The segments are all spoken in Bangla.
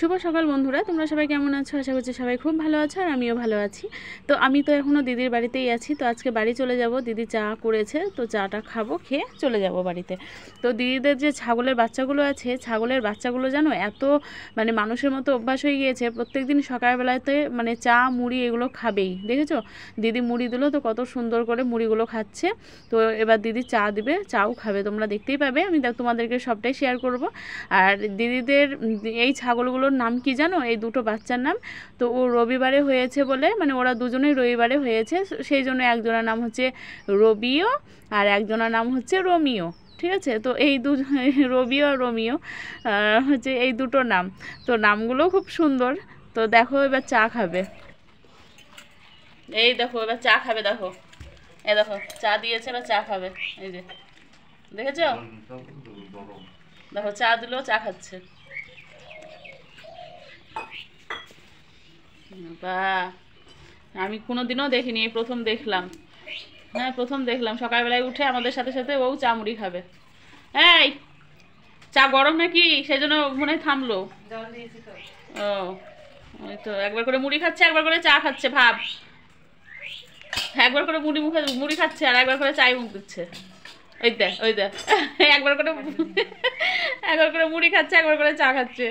শুভ সকাল বন্ধুরা, তোমরা সবাই কেমন আছো? আশা করছি সবাই খুব ভালো আছো আর আমিও ভালো আছি। তো আমি তো এখনও দিদির বাড়িতেই আছি। তো আজকে বাড়ি চলে যাব, দিদি চা করেছে, তো চাটা খাবো, খেয়ে চলে যাব বাড়িতে। তো দিদিদের যে ছাগলের বাচ্চাগুলো আছে, ছাগলের বাচ্চাগুলো জানো এত মানে মানুষের মতো অভ্যাস হয়ে গিয়েছে, প্রত্যেক দিন সকালবেলাতে মানে চা মুড়ি এগুলো খাবেই। দেখেছো দিদি মুড়ি দিল, তো কত সুন্দর করে মুড়িগুলো খাচ্ছে। তো এবার দিদি চা দিবে, চাও খাবে, তোমরা দেখতেই পাবে। আমি তোমাদেরকে সবটাই শেয়ার করব। আর দিদিদের এই ছাগলগুলোর নাম কি জানো? এই দুটো বাচ্চার নাম তো ও রবিবারে হয়েছে বলে, মানে ওরা দুজনেই রবিবারে হয়েছে, সেই জন্য একজনের নাম হচ্ছে রবিও আর একজনের নাম হচ্ছে রোমিও। ঠিক আছে, তো এই রবিও আর রোমিও হচ্ছে এই দুটো নাম। তো নামগুলো খুব সুন্দর। তো দেখো এবার চা খাবে, এই দেখো এবার চা খাবে, দেখো এই দেখো চা দিয়েছে, এবার চা খাবে। এই যে দেখেছো, দেখো চা দিলো, চা খাচ্ছে। বাহ, আমি কোনোদিনও দেখিনি, এই প্রথম দেখলাম। হ্যাঁ প্রথম দেখলাম, সকালবেলায় উঠে আমাদের সাথে সাথে ও চা মুড়ি খাবে। এই চা গরম নাকি, সেই জন্য মনে হয় থামলো। ও ওই তো একবার করে মুড়ি খাচ্ছে, একবার করে চা খাচ্ছে, ভাব। একবার করে মুড়ি খাচ্ছে আর একবার করে চাই মুখ দিচ্ছে। ওই দেখ ওই দেখ, একবার করে একবার করে মুড়ি খাচ্ছে, একবার করে চা খাচ্ছে।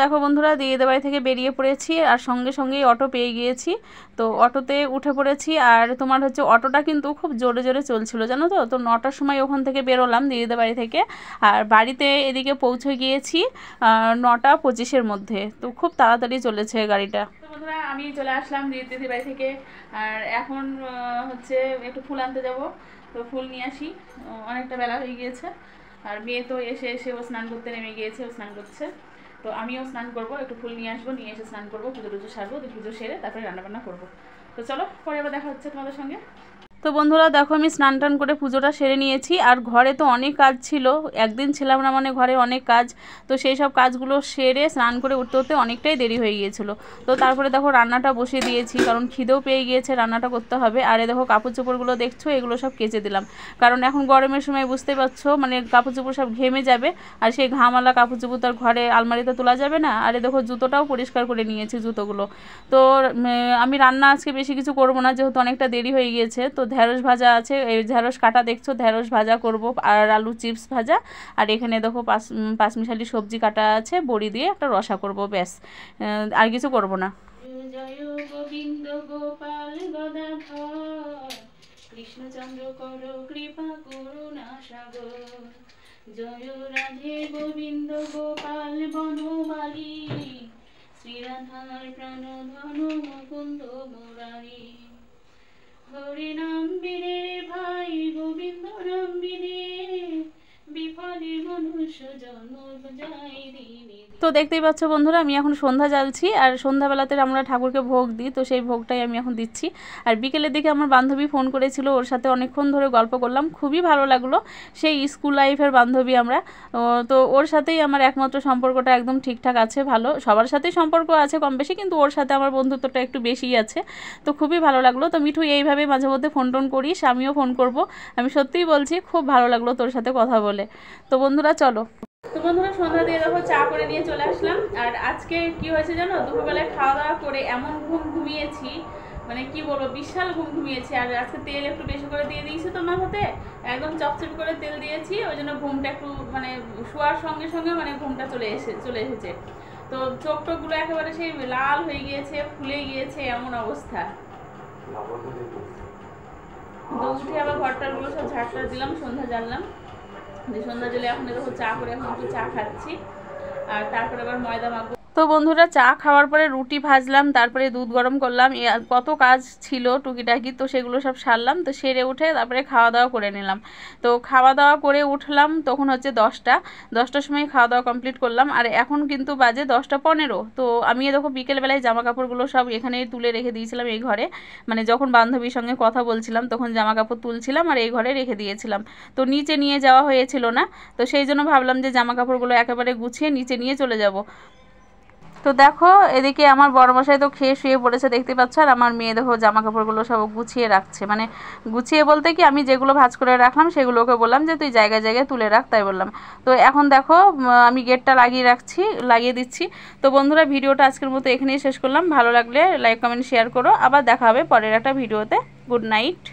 দেখো বন্ধুরা, দিদিদের বাড়ি থেকে বেরিয়ে পড়েছি আর সঙ্গে সঙ্গেই অটো পেয়ে গিয়েছি। তো অটোতে উঠে পড়েছি। আর তোমার হচ্ছে অটোটা কিন্তু খুব জোরে জোরে চলছিল জানো তো। তো 9টার সময় ওখান থেকে বেরোলাম দিদিদের বাড়ি থেকে, আর বাড়িতে এদিকে পৌঁছে গিয়েছি 9টা 25-এর মধ্যে। তো খুব তাড়াতাড়ি চলেছে গাড়িটা। তো বন্ধুরা, আমি চলে আসলাম দিদির বাড়ি থেকে। আর এখন হচ্ছে একটু ফুল আনতে যাব। তো ফুল নিয়ে আসি, অনেকটা বেলা হয়ে গিয়েছে। আর মেয়ে তো এসে ও স্নান করতে নেমে গিয়েছে, ও স্নান করছে। তো আমিও স্নান করবো, একটু ফুল নিয়ে আসবো, নিয়ে এসে স্নান করবো, পুজো টুজো সারবো, তো পুজো সেরে তারপরে রান্নাবান্না করবো। তো চলো পরে আবার দেখা হচ্ছে তোমাদের সঙ্গে। তো বন্ধুরা দেখো, আমি স্নান টান করে পুজোটা সেরে নিয়েছি। আর ঘরে তো অনেক কাজ ছিল, একদিন ছিলাম না মানে ঘরে অনেক কাজ। তো সেই সব কাজগুলো সেরে স্নান করে উঠতে উঠতে অনেকটাই দেরি হয়ে গিয়েছিলো। তো তারপরে দেখো রান্নাটা বসিয়ে দিয়েছি, কারণ খিদেও পেয়ে গিয়েছে, রান্নাটা করতে হবে। আর দেখো কাপড় চোপড়গুলো দেখছো, এগুলো সব কেচে দিলাম, কারণ এখন গরমের সময় বুঝতে পারছো মানে কাপড় চোপড় সব ঘেমে যাবে। আর সেই ঘামালা কাপড় চোপড় তার ঘরে আলমারিতে তোলা যাবে না। আরে দেখো জুতোটাও পরিষ্কার করে নিয়েছি, জুতোগুলো। তো আমি রান্না আজকে বেশি কিছু করবো না, যেহেতু অনেকটা দেরি হয়ে গিয়েছে। তো ঢ্যাঁড়স ভাজা আছে, এই ঢ্যাঁড়স কাটা দেখছো, ঢ্যাঁড়স ভাজা করব, আর আলু চিপস ভাজা। আর এখানে দেখো পাঁচমিশালি সবজি কাটা আছে, বড়ি দিয়ে একটা রসা করব, ব্যাস। আর কিছু করব না। জয় গোবিন্দ গোপাল গদাধর, কৃষ্ণচন্দ্র কর কৃপা করুণা সাগর। জয় রাধে গোবিন্দ গোপাল বনমালী, শ্রীরাধার প্রাণধন মুকুন্দ মুরারি। হরি নাম বিনে ভাই গোবিন্দ নাম বিনে, বিফলে মনুষ্য জন্ম যায় দিনে। তো দেখতেই পাচ্ছ বন্ধুরা, আমি এখন সন্ধ্যা জ্বালছি। আর সন্ধ্যাবেলাতে আমরা ঠাকুরকে ভোগ দিই, তো সেই ভোগটাই আমি এখন দিচ্ছি। আর বিকেলের দিকে আমার বান্ধবী ফোন করেছিল, ওর সাথে অনেকক্ষণ ধরে গল্প করলাম, খুবই ভালো লাগলো। সেই স্কুল লাইফের বান্ধবী আমরা। তো ওর সাথেই আমার একমাত্র সম্পর্কটা একদম ঠিকঠাক আছে, ভালো। সবার সাথেই সম্পর্ক আছে কম বেশি, কিন্তু ওর সাথে আমার বন্ধুত্বটা একটু বেশিই আছে। তো খুবই ভালো লাগলো। তো মিঠু এইভাবে মাঝে মধ্যে ফোন টোন করিস, আমিও ফোন করব। আমি সত্যিই বলছি, খুব ভালো লাগলো তোর সাথে কথা বলে। তো বন্ধুরা চলো। তো বন্ধুরা, সন্ধ্যা দিয়ে দেখো চা করে নিয়ে চলে আসলাম। আর আজকে কি হয়েছে জানো, দুপুরবেলায় খাওয়া দাওয়া করে এমন ঘুমিয়েছি, মানে কি বলবো, বিশাল ঘুমিয়েছি। আর আজকে তেল একটু বেশি করে দিয়ে দিয়েছি তো মাথাতে, একদম চপচপ করে তেল দিয়েছি, ওই জন্য ঘুমটা একটু মানে শোয়ার সঙ্গে সঙ্গে মানে ঘুমটা চলে এসেছে। তো চোখ টোকগুলো একেবারে সেই লাল হয়ে গিয়েছে, ফুলে গিয়েছে, এমন অবস্থা। তো উঠে আবার ঘরটারগুলো সব ঝাড়টা দিলাম, সন্ধ্যা জ্বাললাম। সন্ধ্যা জলে এখন দেখো চা করে এখন একটু চা খাচ্ছি। আর তারপরে আবার ময়দা মাখবো। তো বন্ধুরা, চা খাওয়ার পরে রুটি ভাজলাম, তারপরে দুধ গরম করলাম, কত কাজ ছিল টুকিটাকি, তো সেগুলো সব সারলাম। তো সেরে উঠে তারপরে খাওয়া দাওয়া করে নিলাম। তো খাওয়া দাওয়া করে উঠলাম তখন হচ্ছে 10টার সময় খাওয়া দাওয়া কমপ্লিট করলাম। আর এখন কিন্তু বাজে 10টা 15। তো আমি দেখো বিকেলবেলায় জামা কাপড়গুলো সব এখানে তুলে রেখে দিয়েছিলাম, এই ঘরে। মানে যখন বান্ধবীর সঙ্গে কথা বলছিলাম তখন জামা কাপড় তুলছিলাম আর এই ঘরে রেখে দিয়েছিলাম। তো নিচে নিয়ে যাওয়া হয়েছিল না, তো সেই জন্য ভাবলাম যে জামা কাপড়গুলো একেবারে গুছিয়ে নিচে নিয়ে চলে যাব। তো দেখো এদিকে আমার বড়মশাই তো খেয়ে শুয়ে পড়েছে দেখতে পাচ্ছ, আর আমার মেয়ে দেখো জামা কাপড়গুলো সব গুছিয়ে রাখছে, মানে গুছিয়ে বলতে কি আমি যেগুলো ভাঁজ করে রাখলাম সেগুলোকে বললাম যে তুই জায়গায় জায়গায় তুলে রাখ, তাই বললাম। তো এখন দেখো আমি গেটটা লাগিয়ে দিচ্ছি। তো বন্ধুরা ভিডিওটা আজকের মতো এখানেই শেষ করলাম। ভালো লাগলে লাইক কমেন্ট শেয়ার করো, আবার দেখা হবে পরের একটা ভিডিওতে। Good night.